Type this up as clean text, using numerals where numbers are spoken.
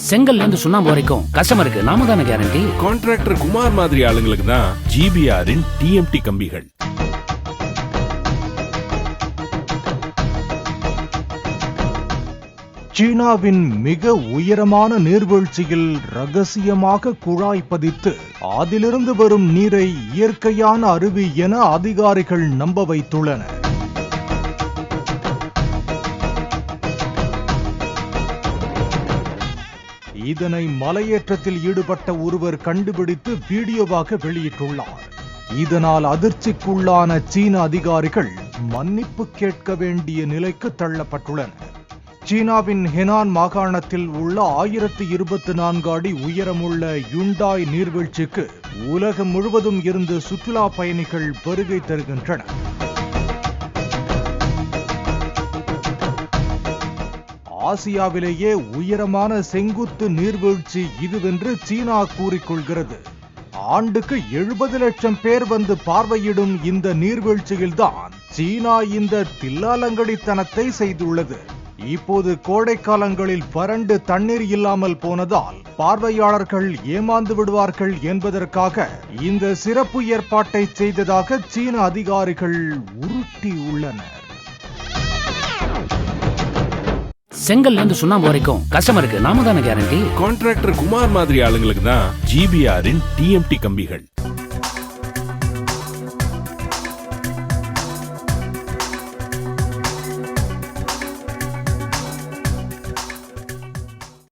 செங்கல்ல இருந்து சுண்ணாம்பு வரைக்கும் கஸ்டமருக்கு நாம தானே கேரண்டி. கான்ட்ராக்டர் குமார் மாதிரி ஆளுங்களுக்கு தான் ஜிபிஆரின் டிஎம்டி கம்பிகள். சீனாவின் மிக உயரமான நீர்வீழ்ச்சியில் ரகசியமாக குழாய் பதித்து அதிலிருந்து வரும் நீரை இயற்கையான அருவி என அதிகாரிகள் நம்ப வைத்துள்ளனர். இதனை மலையேற்றத்தில் ஈடுபட்ட ஒருவர் கண்டுபிடித்து வீடியோவாக வெளியிட்டுள்ளார். இதனால் அதிர்ச்சிக்குள்ளான சீன அதிகாரிகள் மன்னிப்பு கேட்க வேண்டிய நிலைக்கு தள்ளப்பட்டுள்ளனர். சீனாவின் ஹெனான் மாகாணத்தில் உள்ள 1024 அடி உயரமுள்ள யுண்டாய் நீர்வீழ்ச்சிக்கு உலகம் முழுவதும் இருந்து சுற்றுலா பயணிகள் வருகை தருகின்றனர். ஆசியாவிலேயே உயரமான செங்குத்து நீர்வீழ்ச்சி இதுவென்று சீனா கூறிக்கொள்கிறது. ஆண்டுக்கு 70 லட்சம் பேர் வந்து பார்வையிடும் இந்த நீர்வீழ்ச்சியில்தான் சீனா இந்த தில்லாலங்கடித்தனத்தை செய்துள்ளது. இப்போது கோடை காலங்களில் வறண்டு தண்ணீர் இல்லாமல் போனதால் பார்வையாளர்கள் ஏமாந்து விடுவார்கள் என்பதற்காக இந்த சிறப்பு ஏற்பாட்டை செய்ததாக சீன அதிகாரிகள் உருட்டியுள்ளனர். செங்கல்ல இருந்து சுண்ணாம்பு வரைக்கும் கஸ்டமருக்கு நாம தானே கேரண்டி. கான்ட்ராக்டர் குமார் மாதிரி ஆளுங்களுக்கு தான் ஜிபிஆரின் டிஎம்டி கம்பிகள்.